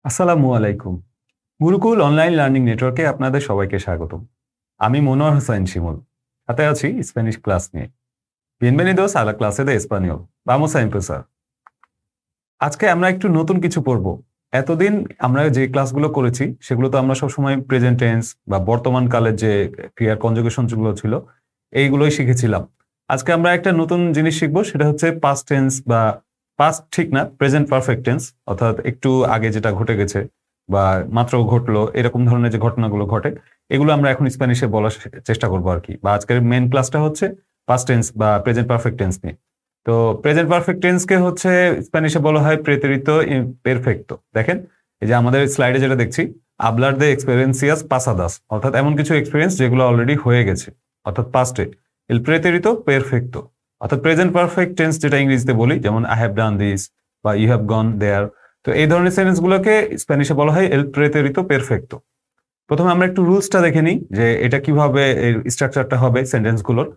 আসসালামু আলাইকুম। Gurukul online learning নেটওয়ার্কে আপনাদের সবাইকে স্বাগতম। আমি মনোয়ার হোসাইন শিমুল। সাথে আছি স্প্যানিশ ক্লাস নিয়ে। Bienvenidos a la clase de español. Vamos a empezar. আজকে আমরা একটু নতুন কিছু পড়ব। এতদিন আমরা যে ক্লাসগুলো করেছি সেগুলো তো আমরা সবসময় প্রেজেন্ট টেন্স বা বর্তমান কালের যে ক্রিয়ার কনজুগেশন গুলো ছিল এইগুলোই শিখেছিলাম। আজকে আমরা একটা নতুন জিনিস শিখবো, সেটা হচ্ছে পাস্ট টেন্স বা পাস্ট ঠিক না, প্রেজেন্ট পারফেক্ট টেন্স, অর্থাৎ একটু আগে যেটা ঘটে গেছে বা মাত্র ঘটলো এরকম ধরনের যে ঘটনাগুলো ঘটে এগুলো আমরা এখন স্প্যানিশে বলার চেষ্টা করবো আর কি। বা আজকের মেন ক্লাসটা হচ্ছে পাস্ট টেন্স বা প্রেজেন্ট পারফেক্ট টেন্স নিয়ে। তো প্রেজেন্ট পারফেক্ট টেন্সকে হচ্ছে স্প্যানিশে বলা হয় প্রেতেরিত পেরফেক্তো। দেখেন এই যে আমাদের স্লাইডে যেটা দেখছি, আবলার দে এক্সপেরিয়েন্সিয়াস পাসাদাস, অর্থাৎ এমন কিছু এক্সপিরিয়েন্স যেগুলো অলরেডি হয়ে গেছে, অর্থাৎ পাস্টে। এল প্রেতেরিত পেরফেক্তো অর্থাৎ প্রেজেন্ট পারফেক্ট টেন্স যেটা ইংরেজিতে বলি, যেমন আই হ্যাভ ডান দিস বা ইউ হ্যাভ গন দেয়ার। তো এই ধরনের সেন্টেন্স গুলোকে স্প্যানিশে বলা হয় এল প্রেতেরিত পেরফেক্তো। প্রথমে আমরা একটু রুলসটা দেখে নিই যে এটা কিভাবে এর স্ট্রাকচারটা হবে সেন্টেন্স গুলোর।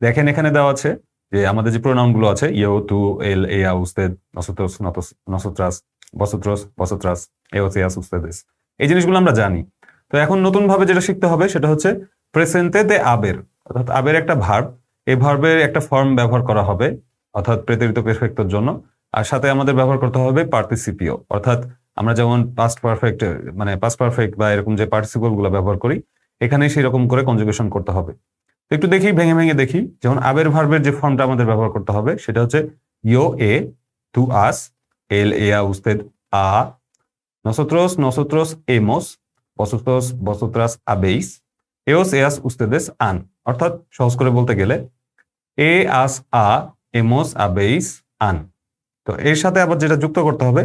দেখেন এখানে দেওয়া আছে যে আমাদের যে প্রোনাউন গুলো আছে, ইউ, তু, এল, এয়া, উস্তেদ, নসোতোস, নসোত্রাস, বসোত্রস, বসোত্রাস, এওস, এয়াস, উস্তেদেস, এই জিনিসগুলো আমরা জানি। তো এখন নতুন ভাবে যেটা শিখতে হবে সেটা হচ্ছে প্রেসেন্তে দে আবের, অর্থাৎ আবের একটা ভার্ব, এই ভার্বের একটা ফর্ম ব্যবহার করা হবে অর্থাৎ প্রেতেরিত পেরফেক্টর জন্য। আর সাথে আমাদের ব্যবহার করতে হবে পার্টিসিপিও, অর্থাৎ আমরা যেমন পাস্ট পারফেক্ট মানে পাস্ট পারফেক্ট বা এরকম যে পার্টিসিপল গুলো ব্যবহার করি এখানে সেই রকম করে কনজুগেশন করতে হবে। একটু দেখি, ভেঙে ভেঙে দেখি। যেমন আবের ভার্বের যে ফর্মটা আমাদের ব্যবহার করতে হবে সেটা হচ্ছে ইয়ো এ, তু আস, এল এয়া উস্তেদ আ, নসোত্রোস নসোত্রোস এমোস, বসোত্রোস বসোত্রাস আবেইস, এওস এয়াস উস্তেদেস আন। অর্থাৎ সহজ করে বলতে গেলে এ আস আ, এমোস আবেইস আন। তো এর সাথে আবার যেটা যুক্ত করতে হবে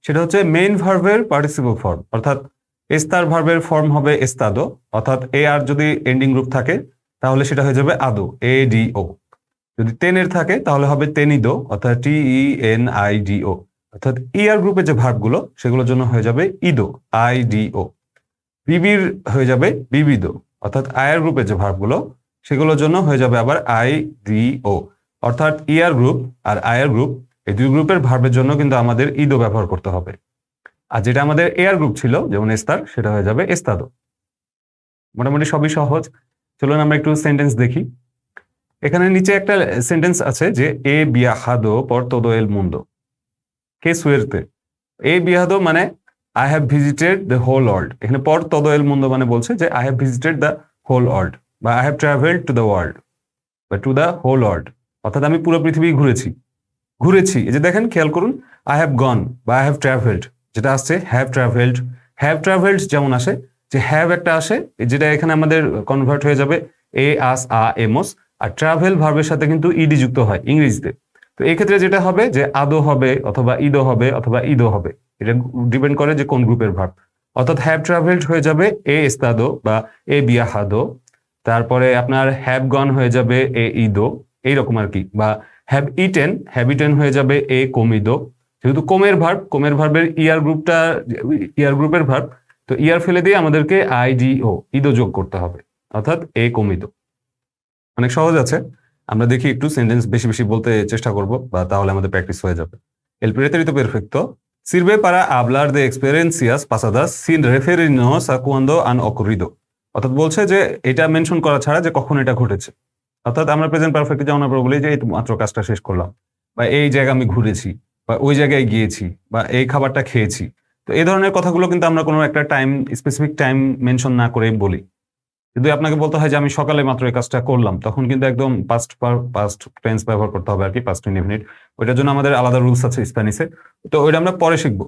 সেটা হচ্ছে মেইন ভার্বের পার্টিসিপল ফর্ম, অর্থাৎ এস্তার ভার্বের ফর্ম হবে এস্তাদো, অর্থাৎ এ আর যদি এন্ডিং গ্রুপ থাকে তাহলে সেটা হয়ে যাবে আদো, এ ডি ও। যদি তেনের থাকে তাহলে হবে তেনিদো, অর্থাৎ টি ই এন আই ডি ও। অর্থাৎ ইয়ার গ্রুপের যে ভার্বগুলো সেগুলোর জন্য হয়ে যাবে ইদো, আই ডি ও। বিবির হয়ে যাবে বিবিদো, অর্থাৎ আয়ার গ্রুপের যে ভার্বগুলো সেগুলোর জন্য হয়ে যাবে আবার আই ডি ও। অর্থাৎ ইয়ার গ্রুপ আর আয়ার গ্রুপ এই দুই গ্রুপের ভার্বের জন্য কিন্তু আমাদের ইদো ব্যবহার করতে হবে। আর যেটা আমাদের এয়ার গ্রুপ ছিল যেমন এস্তার, সেটা হয়ে যাবে এস্তাদো। মোটামুটি সবই সহজ। চলুন আমরা একটু সেন্টেন্স দেখি। এখানে নিচে একটা সেন্টেন্স আছে যে এ বিয়াহাদো পর todo el mundo, কে সুয়েরতে। এ বিয়াহাদো মানে I have visited the whole world. এখানে পর todo el mundo মানে বলছে যে I have visited the whole world বা I have travelled to the world বা টু দ্য হোল ওয়ার্ল্ড, অর্থাৎ আমি পুরো পৃথিবী ঘুরেছি। ঘুরেছি এই যে দেখেন, খেয়াল করুন, আই হ্যাভ গন বা আই হ্যাভ ট্রাভেলড যেটা আসছে হ্যাভ ট্রাভেলড যেমন আসে, যে হ্যাভ একটা আসে যেটা এখানে আমাদের কনভার্ট হয়ে যাবে এ আস আ এমোস। আর ট্রাভেল ভার্বের সাথে কিন্তু ইডি যুক্ত হয় ইংরেজিতে। তো এই ক্ষেত্রে যেটা হবে যে আদো হবে অথবা ইদো হবে অথবা ইদো হবে, এটা ডিপেন্ড করে যে কোন গ্রুপের ভার্ব। অর্থাৎ হ্যাভ ট্রাভেলড হয়ে যাবে এ এস্তাদো বা এ বিয়াহাদো, তারপরে আপনার হ্যাভ গন হয়ে যাবে এ ইদো, এইরকম আর কি। বা হ্যাভ ইটেন হয়ে যাবে এ কমিদো, যেহেতু কোমের ভার্বের ইয়ার গ্রুপের ভার্ব, তো ইয়ার ফেলে দিয়ে আমাদেরকে আইডিও ইদো যোগ করতে হবে, অর্থাৎ এ কমিদো। অনেক সহজ আছে। আমরা দেখি একটু সেন্টেন্স বেশি বেশি বলতে চেষ্টা করব, বা তাহলে আমাদের প্র্যাকটিস হয়ে যাবে। El pretérito perfecto sirve para hablar de experiencias pasadas sin referirnos a cuando han ocurrido। অর্থাৎ বলছে যে এটা মেনশন করা ছাড়া যে কখন এটা ঘটেছে। অর্থাৎ আমরা প্রেজেন্ট পারফেক্টে যেমন আমরা বলি যে এই মাত্র কাজটা শেষ করলাম, বা এই জায়গা আমি ঘুরেছি, বা ওই জায়গায় গিয়েছি, বা এই খাবারটা খেয়েছি। তো এই ধরনের কথাগুলো কিন্তু আমরা কোনো একটা স্পেসিফিক টাইম মেনশন না করেই বলি। যদি আপনাকে বলতে হয় যে আমি সকালে মাত্র এই কাজটা করলাম, তখন কিন্তু একদম পাস্ট টেন্স ব্যবহার করতে হবে আর কি, পাস্ট ইনডেফিনিট। ওইটার জন্য আমাদের আলাদা রুলস আছে স্প্যানিশে, তো ওইটা আমরা পরে শিখবো।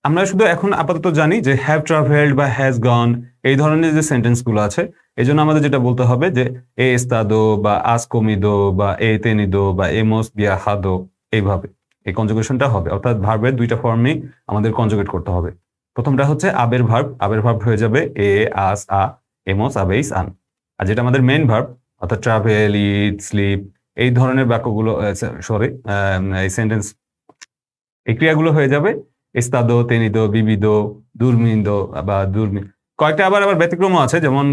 আমরা শুধু এখন আপাতত জানি যে হ্যাভ ট্রাভেলড বা হ্যাজ গন, এই ধরনের যে সেন্টেন্স গুলো আছে এই জন্য আমাদের যেটা বলতে হবে যে এ এস্তাদো বা আস কমিদো বা এ তেনিদো বা এমোস বিয়াহাদো, এইভাবে এই কনজুগেশনটা হবে। অর্থাৎ ভার্বের দুইটা ফর্মই আমাদের কনজুগেট করতে হবে। প্রথমটা হচ্ছে আবের ভার্ব হয়ে যাবে এ আস আ, এমোস আবেইস আন। আর যেটা আমাদের মেইন ভার্ব অর্থাৎ ট্রাভেল, ইট, স্লিপ, এই ধরনের বাক্যগুলো এই সেন্টেন্স, এই ক্রিয়াগুলো হয়ে যাবে এস্তাদো, তেনিদো, বিবিদো, দুর্মিন্দো বা দুর্মি। কয়েকটা আবার ব্যতিক্রমও আছে, যেমন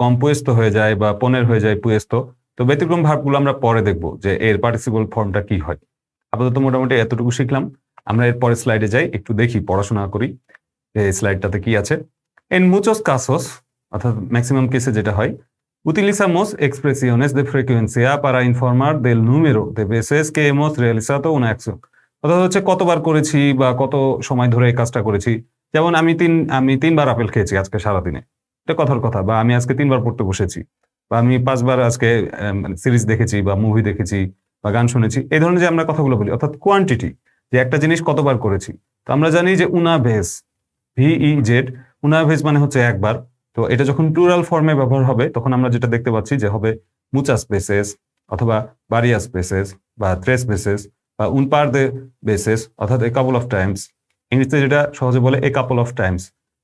কম্পোয়েস্তো হয়ে যায় বা পনের হয়ে যায় পুয়েস্তো। তো ব্যতিক্রম ভার্বগুলো আমরা পরে দেখবো যে এর পার্টিসিপল ফর্মটা কি হয়। আপাতত মোটামুটি এতটুকু শিখলাম। আমরা এর পরের স্লাইডে যাই, একটু দেখি, পড়াশোনা করি। এই স্লাইডটাতে কি আছে। En muchos casos, অর্থাৎ ম্যাক্সিমাম কেসে যেটা হয়, utilizamos expresiones de frecuencia para informar del número de veces que hemos realizado una acción. অর্থাৎ হচ্ছে কতবার করেছি বা কত সময় ধরে এই কাজটা করেছি। যেমন আমি 3 বার আপেল খেয়েছি আজকে সারাদিনে। এটা কথার কথা। বা আমি আজকে 3 বার পড়তে বসেছি। বা আমি 5 বার আজকে সিরিজ দেখেছি বা মুভি দেখেছি বা গান শুনেছি। এই ধরনের যে আমরা কথাগুলো বলি, অর্থাৎ কোয়ান্টিটি, যে একটা জিনিস কতবার করেছি। তো আমরা জানি যে una vez, VEZ, una vez মানে হচ্ছে একবার। তো এটা যখন প্লুরাল ফর্মে ব্যবহার হবে তখন আমরা যেটা দেখতে পাচ্ছি যে হবে muchas veces অথবা varias veces বা tres veces বা un par de veces অর্থাৎ a couple of times। ইংরেজিতে যেটা সহজে বলে a couple of times,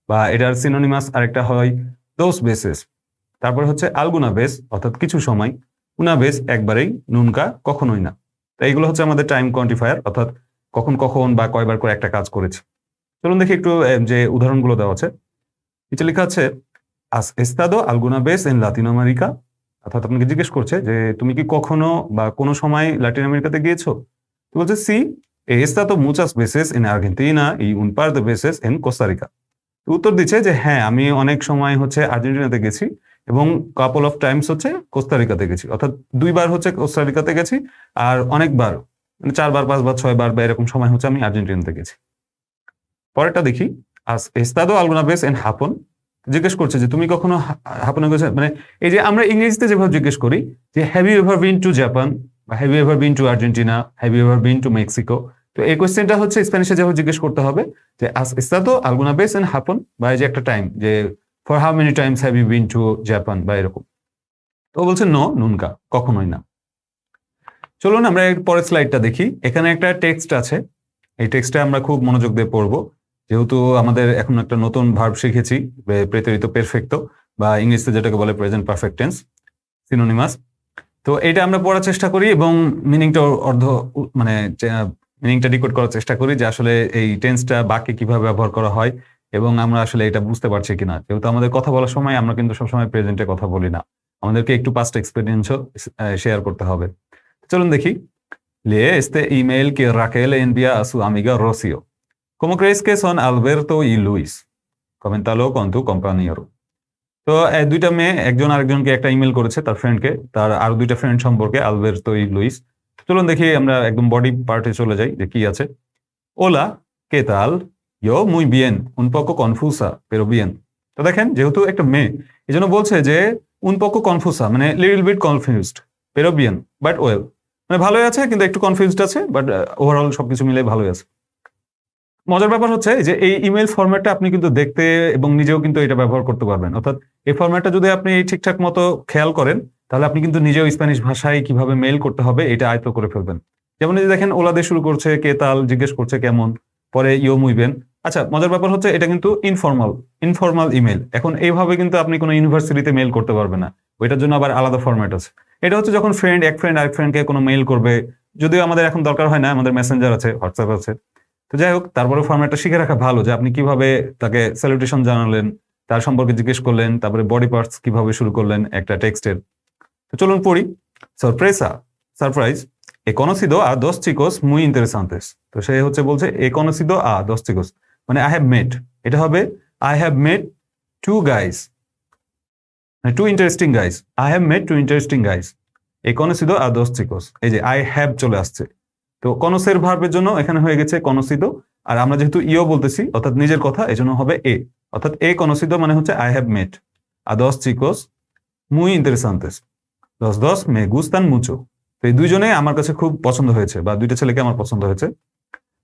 বা এটার সিনোনিমাস আরেকটা হয় dos veces। তারপরে হচ্ছে alguna vez অর্থাৎ কিছু সময়, una vez একবারেই, nunca কখনোই না। তো এইগুলো হচ্ছে আমাদের টাইম কোয়ান্টিফায়ার, অর্থাৎ কখন কখন বা কয়বার করে একটা কাজ করেছি। চলুন দেখি একটু যে উদাহরণগুলো দেওয়া আছে। নিচে লেখা আছে has estado alguna vez en Latinoamérica, অর্থাৎ আপনাকে জিজ্ঞেস করছে যে তুমি কি কখনো বা কোনো সময় লাতিন আমেরিকাতে গিয়েছো। তো বলছে C, he estado muchas veces en Argentina y un par de veces en Costa Rica। তো উত্তর দিচ্ছে যে হ্যাঁ, আমি অনেক সময় হচ্ছে আর্জেন্টিনাতে গেছি এবং কাপল অফ টাইমস হচ্ছে কোস্টারিকাতে গেছি, অর্থাৎ 2 বার হচ্ছে কোস্টারিকাতে গেছি আর অনেকবার, মানে 4 বার 5 বার 6 বার বা এরকম সময় হচ্ছে আমি আর্জেন্টিনাতে গেছি। পরেরটা দেখি, has estado alguna vez en Japón, জিজ্ঞেস করছে যে তুমি কখনো হাপনে গেছো। মানে এই যে আমরা ইংরেজিতে যেভাবে জিজ্ঞেস করি যে have you ever been to Japan বা have you ever been to Argentina, have you ever been to Mexico, তো এই কোয়েশ্চেনটা হচ্ছে স্প্যানিশে যেভাবে জিজ্ঞেস করতে হবে যে has estado alguna vez en Japón, বা এই যে একটা টাইম যে for how many times have you been to Japan বা এরকম। তো বলছে নো, নুনকা, কখনোই না। চলুন আমরা এর পরের স্লাইডটা দেখি। এখানে একটা টেক্সট আছে, এই টেক্সটে আমরা খুব মনোযোগ দিয়ে পড়বো, যেহেতু আমাদের এখন একটা নতুন ভার্ব শিখেছি, প্রেতেরিত পেরফেক্টো, বা ইংরেজিতে যেটাকে বলে প্রেজেন্ট পারফেক্ট টেন্স, সিনোনিমাস। তো এটা আমরা পড়ার চেষ্টা করি এবং মিনিংটা মানে মিনিংটা ডিকোড করার চেষ্টা করি যে আসলে এই টেন্সটা বাক্যে কিভাবে ব্যবহার করা হয় এবং আমরা আসলে এটা বুঝতে পারছি কিনা। যেহেতু আমাদের কথা বলার সময় আমরা কিন্তু সবসময় প্রেজেন্টে কথা বলি না, আমাদেরকে একটু পাস্ট এক্সপিরিয়েন্সও শেয়ার করতে হবে। চলুন দেখি। Lee este email que Raquel envía a su amiga Rocío. ¿Cómo crees que son Alberto y Luis? Coméntalo con tu compañero. তো দুইটা মেয়ে একজন আরেকজনকে একটা ইমেল করেছে, তার ফ্রেন্ডকে, তার আরো দুইটা ফ্রেন্ড সম্পর্কে, আলবের্তো ই লুইস। চলুন দেখি, আমরা একদম বডি পার্টে চলে যাই যে কি আছে। Hola, ¿qué tal? Yo muy bien, un poco confusa, pero bien. তো দেখেন, যেহেতু একটা মেয়ে, এই জন্য বলছে যে un poco confusa মানে little bit confused, pero bien, but well, মানে ভালোই আছে কিন্তু একটু কনফিউজড আছে, বাট ওভারঅল সবকিছু মিলে ভালোই আছে। মজার ব্যাপার হচ্ছে যে এই ইমেল ফরম্যাটটা আপনি কিন্তু দেখতে এবং নিজেও কিন্তু এটা ব্যবহার করতে পারবেন, অর্থাৎ এই ফরম্যাটটা যদি আপনি ঠিকঠাক মতো খেয়াল করেন তাহলে আপনি কিন্তু নিজেও স্প্যানিশ ভাষায় কিভাবে মেইল করতে হবে এটা আয়ত্ত করে ফেলবেন। যেমন এই যে দেখেন, ওলা দিয়ে শুরু করছে, কে তাল, জিজ্ঞেস করছে কেমন, পরে ইয়ো মুইবেন। আচ্ছা, মজার ব্যাপার হচ্ছে এটা কিন্তু ইনফর্মাল ইমেল। এখন এইভাবে কিন্তু আপনি কোনো ইউনিভার্সিটিতে মেইল করতে পারবেন না, ওইটার জন্য আবার আলাদা ফরম্যাট আছে। এটা হচ্ছে যখন এক ফ্রেন্ড আরেক ফ্রেন্ডকে কোনো মেইল করবে, যদিও আমাদের এখন দরকার হয় না, আমাদের মেসেঞ্জার আছে, হোয়াটসঅ্যাপ আছে। তো যাই হোক, তারপরে ফরম্যাটটা শিখে রাখা ভালো যে আপনি কিভাবে তাকে স্যালুটেশন জানালেন, তার সম্পর্কে জিজ্ঞেস করলেন, তারপরে বডি পার্টস কিভাবে শুরু করলেন একটা টেক্সটের। তো চলুন পড়ি। Surprise, he conocido a dos chicos muy interesantes। তো সে হচ্ছে বলছে he conocido a dos chicos, মানে I have met, এটা হবে I have met two guys, মানে two interesting guys, I have met two interesting guys, he conocido a dos chicos। এই যে I have চলে আসছে, তো কনসের ভার্বের জন্য এখানে হয়ে গেছে কনসিদো, আর আমরা যেহেতু ইও বলতেছি অর্থাৎ নিজের কথা, এই জন্য হবে এ, অর্থাৎ এ কনসিদো মানে হচ্ছে আই হ্যাভ মেট আ দস চিকোস মুই ইন্টারেসান্তেস, দস মে গুস্তান মুচো। তো এই দুইজনে আমার কাছে খুব পছন্দ হয়েছে, বা দুইটা ছেলেকে আমার পছন্দ হয়েছে।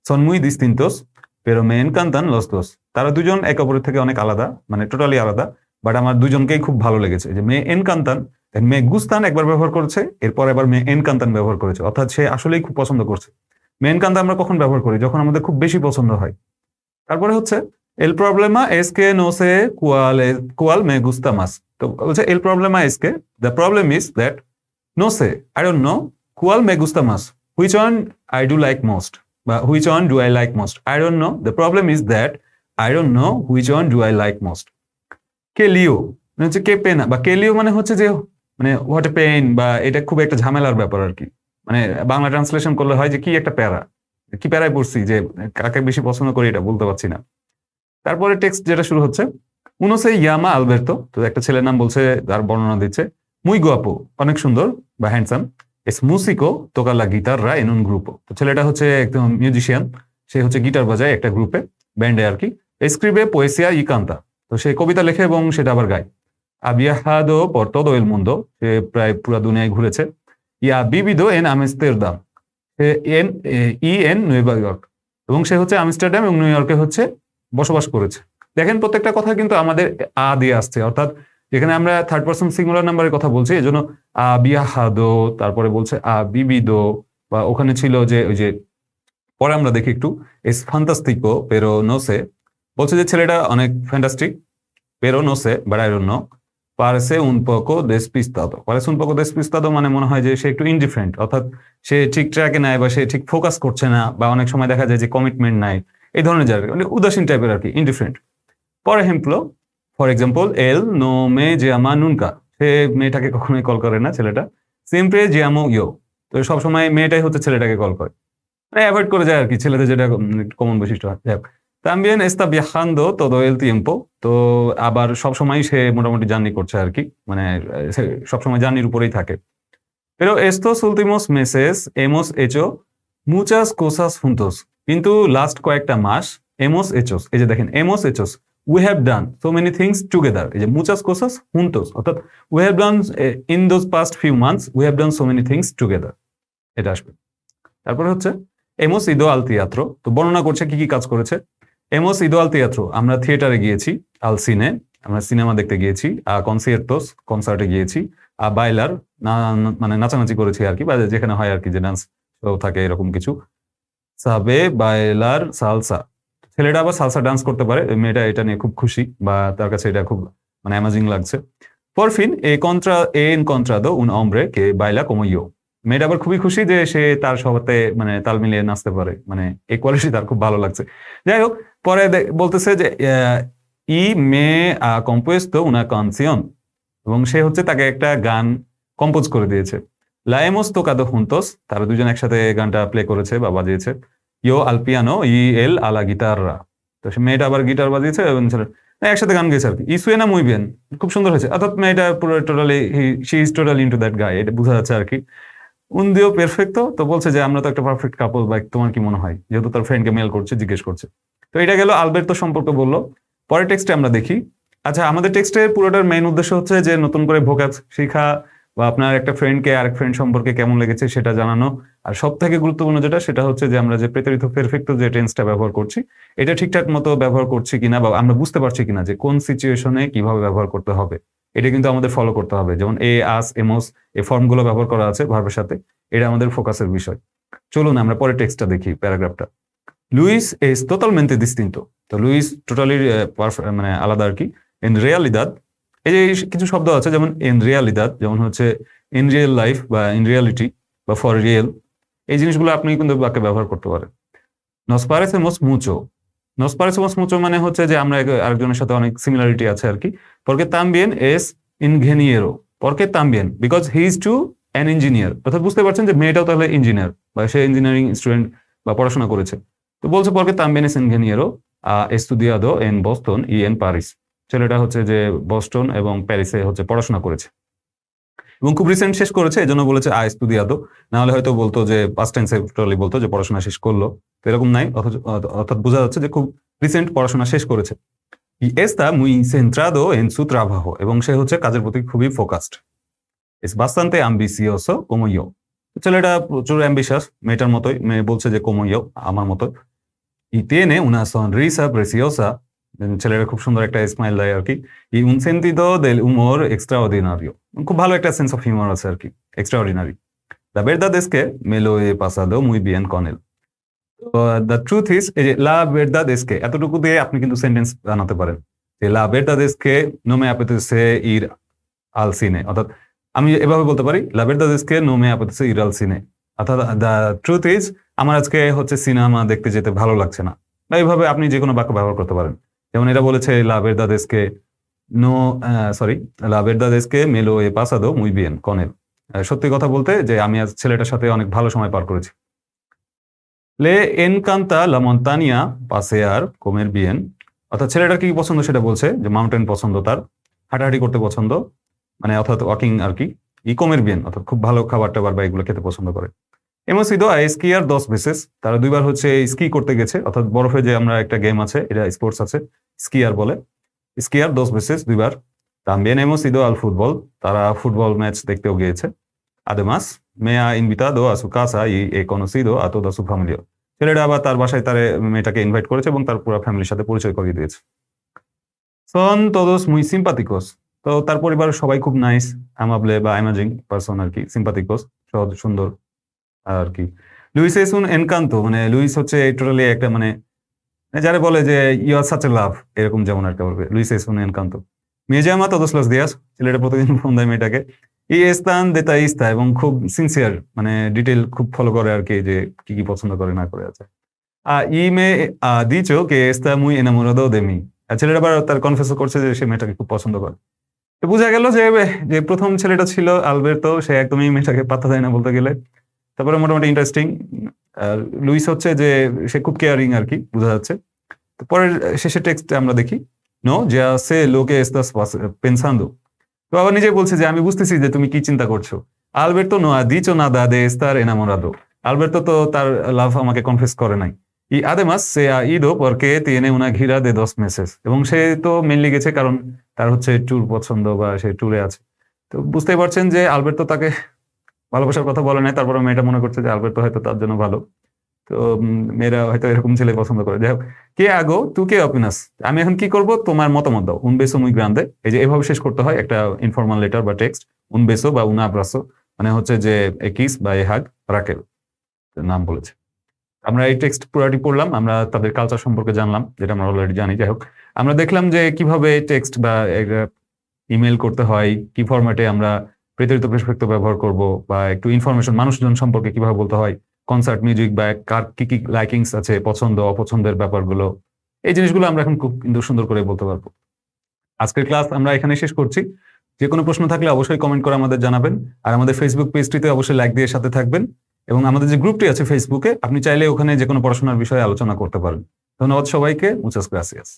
সন মুই দিস্তিন্তোস পেরো মে এনকান্তান লস দোস, তারা দুজন একে অপরের থেকে অনেক আলাদা, মানে টোটালি আলাদা, বাট আমার দুজনকেই খুব ভালো লেগেছে। যে মে এনকান্তান, মে গুস্তান একবার ব্যবহার করেছে, এরপর এবার মে এনকান্তান ব্যবহার করেছে, অর্থাৎ সে আসলেই খুব পছন্দ করছে। মে এনকান্তা আমরা কখন ব্যবহার করি? যখন আমাদের খুব বেশি পছন্দ হয়। তারপরে হচ্ছে এল প্রবলেমা এস কে নো সে কুয়াল মে গুস্তা মাস। তো বলছে এল প্রবলেমা এস কে, দ্য প্রবলেম ইজ দ্যাট নো সে আই ডোন্ট নো কুয়াল মে গুস্তা মাস, which one I do like most, বা which one do I like most, I don't know, the problem is that I don't know which one do I like most. কে লিও মানে হচ্ছে কে পেনা, বা কে লিও মানে হচ্ছে যে মানে হোয়াট এ পেইন, বা এটা খুব একটা ঝামেলার ব্যাপার আর কি। মানে বাংলা ট্রান্সলেশন করলে হয় যে কি একটা প্যারা, কি প্যারায় পড়ছি যে কাকে বেশি পছন্দ করি এটা বলতে পারছি না। তারপরে টেক্সট যেটা শুরু হচ্ছে, উনো সে ইয়ামা আলবের্তো, তো একটা ছেলের নাম বলছে, তার বর্ণনা দিচ্ছে, মুই গুয়াপো, অনেক সুন্দর বা হ্যান্ডসাম, এস মুসিকো তোকা লা গিটাররা এন un grupo, তো ছেলেটা হচ্ছে একদম মিউজিশিয়ান, সে হচ্ছে গিটার বাজায় একটা গ্রুপে, ব্যান্ডে আর কি। এসক্রিবে পোয়েসিয়া ই কান্তা, তো সে কবিতা লেখে এবং সেটা আবার গায়। আবিয়াহাদো por todo el mundo, সে প্রায় পুরো দুনিয়ায় ঘুরেছে। ইয়া বিবিদো এন আমস্টারডাম, এন এন নিউ ইয়র্ক, এবং সে হচ্ছে আমস্টারডাম এবং নিউ ইয়র্কে হচ্ছে বসবাস করেছে। দেখেন প্রত্যেকটা কথা কিন্তু আমাদের আ দিয়ে আসছে, অর্থাৎ যেখানে আমরা থার্ড পারসন সিঙ্গুলার নাম্বারের কথা বলছি, এই জন্য বিয়াহাদো, তারপরে বলছে বিবিদো, বা ওখানে ছিল যে ওই যে, পরে আমরা দেখি একটু, এস ফান্তাস্তিকো পেরো নোসে, বলছে যে ছেলেটা অনেক ফ্যান্টাস্টিক, পেরো নোসে বাট আই ডোন্ট নো, পারসে উন পোকো দেশপিস্তাদো, পারসে উন পোকো দেশপিস্তাদো মানে মনে হয় যে সে একটু ইনডিফারেন্ট, অর্থাৎ সে ঠিক ট্র্যাকে নাই, বা সে ঠিক ফোকাস করছে না, বা অনেক সময় দেখা যায় যে কমিটমেন্ট নাই, এই ধরনের জায়গা, মানে উদাসীন টাইপের আর কি, ইনডিফারেন্ট। পর এক্সাম্পল, এল নো মে জিয়ামা নুনকা, সে মেয়েটাকে কখনোই কল করে না ছেলেটা, সিম্পে জিয়ামো ইয়ো, তো সবসময় মেয়েটাই হচ্ছে ছেলেটাকে কল করে, মানে অ্যাভয়েড করে যায় আর কি, ছেলেদের যেটা কমন বৈশিষ্ট্য হয়। তাম্বিয়েন এস্তা বিয়াখান্দো todo el tiempo, তো আবার সবসময় সে মোটামুটি জার্নি করছে আর কি, মানে সে সবসময় জার্নির উপরেই থাকে। Pero estos últimos meses hemos hecho muchas cosas juntos, কিন্তু লাস্ট কয়েকটা মাস hemos hecho, এই যে দেখেন hemos hecho, we have done so many things together, এই যে muchas cosas juntos, অর্থাৎ we have done in those past few months we have done so many things together, এটা আসবে। তারপরে হচ্ছে hemos ido al teatro, তো বর্ণনা করছে কি কি কাজ করেছে। hemos ido al teatro, আমরা থিয়েটারে গিয়েছি, al cine, আমরা সিনেমা দেখতে গিয়েছি, conciertos, কনসার্টে গিয়েছি, বাইলার, মানে নাচানাচি করেছি আর কি, বা যেখানে হয় আর কি, যে ডান্স থাকে এরকম কিছু, সাবে বাইলার সালসা, ছেলেটা আবার সালসা ডান্স করতে পারে, মেয়েটা এটা নিয়ে খুব খুশি, বা তার কাছে এটা খুব মানে অ্যামাজিং লাগছে। পরফিন en contrado un hombre que baila como yo, মেয়েটা আবার খুবই খুশি যে সে তার সাথে মানে তাল মিলিয়ে নাচতে পারে, মানে এই কোয়ালিটি তার খুব ভালো লাগছে। যাই হোক, পরে বলতেছে যে ই মে compuesto una canción, এবং সে হচ্ছে তাকে একটা গান কম্পোজ করে দিয়েছে। La hemos tocado juntos, তারা দুজন একসাথে গানটা প্লে করেছে বা বাজিয়েছে। Yo al piano y él a la guitarra, তো সে মেয়েটা আবার গিটার বাজিয়েছে এবং ছেলে একসাথে গান গেয়েছে আর কি। ইসুয়েনা মুই বিয়েন, খুব সুন্দর হয়েছে, অর্থাৎ মেয়েটা পুরো totally she is totally into that guy, এটা বোঝা যাচ্ছে আর কি। উন্দিও পেরফেক্টো, তো বলছে যে আমরা তো একটা পারফেক্ট কাপল, বা তোমার কি মনে হয়, যেহেতু তার ফ্রেন্ডকে মেল করছে, জিজ্ঞেস করছে। তো এটা গেল আলবের্তো সম্পর্কে বললো। পরের টেক্সটে আমরা দেখি, আচ্ছা আমাদের টেক্সটের পুরোটার মেইন উদ্দেশ্য হচ্ছে যে নতুন করে ভোকাব শেখা, বা আপনার একটা ফ্রেন্ডকে আরেক ফ্রেন্ড সম্পর্কে কেমন লেগেছে সেটা জানানো, আর সব থেকে গুরুত্বপূর্ণ যেটা সেটা হচ্ছে যে আমরা যে প্রেতারিত পেরফেক্টো যে টেন্সটা ব্যবহার করছি, এটা ঠিকঠাক মতো ব্যবহার করছি কিনা, বা আমরা বুঝতে পারছি কিনা যে কোন সিচুয়েশনে কিভাবে ব্যবহার করতে হবে, এটা কিন্তু আমাদের ফলো করতে হবে। যেমন এ, আস, এমোস, এই ফর্মগুলো ব্যবহার করা আছে ভার্বের সাথে, এটা আমাদের ফোকাসের বিষয়। চলুন আমরা পরে টেক্সটটা দেখি, প্যারাগ্রাফটা। লুইস এস totalmente distinto, তো লুইস টোটালি মানে আলাদা আর কি। ইন রিয়ালিদাদ, এই যে কিছু শব্দ আছে, যেমন ইন রিয়ালিদাদ, যেমন হচ্ছে ইন রিয়েল লাইফ, বা ইন রিয়ালিটি, বা ফর রিয়েল, এই জিনিসগুলো আপনি কিন্তু বাক্যে ব্যবহার করতে পারেন। nos parecemos mucho, nos parecemos mucho মানে হচ্ছে যে আমরা আরেকজনের সাথে অনেক সিমিলারিটি আছে আর কি। porque también es ingeniero, porque también because he is too an engineer, অর্থাৎ বুঝতে পারছেন যে মেয়েটাও তাহলে ইঞ্জিনিয়ার, বা সে ইঞ্জিনিয়ারিং স্টুডেন্ট বা পড়াশোনা করেছে। তো বলছে porque también es ingeniero, estudiado en Boston y en Paris, ছেলেটা হচ্ছে যে বস্টন এবং প্যারিসে হচ্ছে পড়াশোনা করেছে, এবং খুব রিসেন্ট শেষ করেছে, এই জন্য বলেছে estudiado, না হলে হয়তো বলতো যে পাস্ট টেন্সে টোটালি বলতো যে পড়াশোনা শেষ করলো, তো এরকম নাই, অর্থাৎ বোঝা যাচ্ছে যে খুব রিসেন্ট পড়াশোনা শেষ করেছে। y está muy centrado en su trabajo, এবং সে হচ্ছে কাজের প্রতি খুবই focused. es bastante ambicioso como yo, ছেলেটা প্রচুর অ্যাম্বিশাস, মেয়েটার মতোই, মেয়ে বলছে যে como yo, আমার মতো। y tiene una sonrisa preciosa, ছেলেটা খুব সুন্দর একটা স্মাইল দেয় আর কি। y un sentido del humor extraordinario, খুব ভালো একটা সেন্স অফ হিউমার আছে আর কি, extraordinary. la verdad es que me lo he pasado muy bien con él, the truth is, এই যে লা verdad es que, এতটুকু দিয়ে আপনি কিন্তু সেন্টেন্স বানাতে পারেন যে লা verdad es que no me apetece ir al cine, অর্থাৎ আমি এভাবে বলতে পারি লা verdad es que no me apetece ir al cine, অর্থাৎ দ্য ট্রুথ ইজ, আমার আজকে হচ্ছে সিনেমা দেখতে যেতে ভালো লাগছে না, বা এইভাবে আপনি যে কোনো বাক্য ব্যবহার করতে পারেন। যেমন এটা বলেছে লা verdad es que no, sorry, la verdad es que me lo he pasado muy bien con él, সত্যি কথা বলতে যে আমি আজ ছেলেটার সাথে অনেক ভালো সময় পার করেছি। Le encanta la montaña, pasear, comer bien, অর্থাৎ ছেলেটার কি পছন্দ সেটা বলছে, যে মাউন্টেন পছন্দ তার, হাঁটাহাঁটি করতে পছন্দ, মানে অর্থাৎ ওয়াকিং আর কি, comer bien, অর্থাৎ খুব ভালো খাবার টাবার বা এগুলো খেতে পছন্দ করে। Hemos ido a esquiar 2 veces, তারা 2 বার হচ্ছে স্কি করতে গেছে, অর্থাৎ বরফে যে আমরা একটা গেম আছে, এটা স্পোর্টস আছে, স্কিয়ার বলে। স্কিয়ার 2 veces, 2 বার। También hemos ido al fútbol, তারা ফুটবল ম্যাচ দেখতেও গিয়েছে। Además, me ha invitado a su casa y he conocido a toda su familia. ছেলেটা আবার তার বাসায় তার মেয়েটাকে ইনভাইট করেছে এবং তার পুরো ফ্যামিলির সাথে পরিচয় করিয়ে দিয়েছে। Son todos muy simpáticos. তো তার পরিবারের সবাই খুব নাইস, অ্যামাবলে বা অ্যামাজিং পারসন আর কি, সিম্পাথিকোস, সহজ সুন্দর আর কি। লুইস এস উন এনকান্তো, মানে লুইস হচ্ছে টোটালি একটা মানে যারা বলে যে ইউ আর সাচ এ লাভ, এরকম যেমন একটা বলবে লুইস এস উন এনকান্তো। মেজামা todos los días, ছেলেটা প্রতিদিন ফোন দেয় মেয়েটাকে। ই এস্তান দেতাইস্তা, এবং খুব সিনসিয়ার, মানে ডিটেল খুব ফলো করে আর কি, যে কি কি পছন্দ করে না করে আছে। ই মে দিচো কে এস্তা মুই এনামোরাদো দে মি, ছেলেটা আবার তার কনফেসও করছে যে সে মেয়েটাকে খুব পছন্দ করে। তো বোঝা গেল যে যে প্রথম ছেলেটা ছিল আলবের্তো, সে একদমই মেয়েটাকে পাত্তা দেয় না বলতে গেলে। তারপরে মোটামুটি ইন্টারেস্টিং। লুইস হচ্ছে যে সে খুব কেয়ারিং আর কি, বোঝা যাচ্ছে। তো পরের শেষের টেক্সট আমরা দেখি, নো যা সে লোকে এস্তাস পেনসান্দো, তো আবার নিজে বলছে যে আমি বুঝতেছি যে তুমি কি চিন্তা করছো। আলবের্তো নো দিচো নাদা de estar enamorado, আলবের্তো তো তার লাভ আমাকে কনফেস করে নাই। y además se ha ido porque tiene una gira de 2 meses, এবং সে তো মেইনলি গেছে কারণ তার হচ্ছে ট্যুর পছন্দ বা সে ট্যুরে আছে। তো বুঝতেই পারছেন যে আলবের্তো তাকে ভালোবাসার কথা বলে নাই, তারপরে মেয়েটা মনে করছে যে আলবের্তো হয়তো তার জন্য ভালো। তো মেয়েরা হয়তো এরকম ছেলে পছন্দ করে। যাই হোক, কে আগো তু কে অপিনাস, আমি এখন কি করব, তোমার মতামত দাও। উন বেসো মুই গ্রান্দে, এই যে এভাবে শেষ করতে হয় একটা ইনফর্মাল লেটার বা টেক্সট। উন বেসো বা উন আব্রাসো, মানে হচ্ছে যে এ কিস বা এ হাগ, রাকেল নাম বলেছে। আমরা এই টেক্সট পুরাটি পড়লাম, আমরা তাদের কালচার সম্পর্কে জানলাম, যেটা আমরা অলরেডি জানি। যাই হোক, আমরা দেখলাম যে কিভাবে টেক্সট বা ইমেল করতে হয়, কি ফরম্যাটে আমরা প্রেরিত প্রেসপেক্ট ব্যবহার করব, বা একটু ইনফরমেশন মানুষজন সম্পর্কে কিভাবে বলতে হয়, কনসার্ট মিউজিক বা কার কি কি লাইকিংস আছে, পছন্দ অপছন্দের ব্যাপারগুলো, এই জিনিসগুলো আমরা এখন খুব কিন্তু সুন্দর করে বলতে পারবো। আজকের ক্লাস আমরা এখানে শেষ করছি। যে কোনো প্রশ্ন থাকলে অবশ্যই কমেন্ট করে আমাদের জানাবেন, আর আমাদের ফেসবুক পেজটিতে অবশ্যই লাইক দিয়ে সাথে থাকবেন, এবং আমাদের যে গ্রুপটি আছে ফেসবুকে, আপনি চাইলে ওখানে যে কোনো পড়াশোনার বিষয়ে আলোচনা করতে পারেন। ধন্যবাদ সবাইকে, মুচাস গ্রাসিয়াস।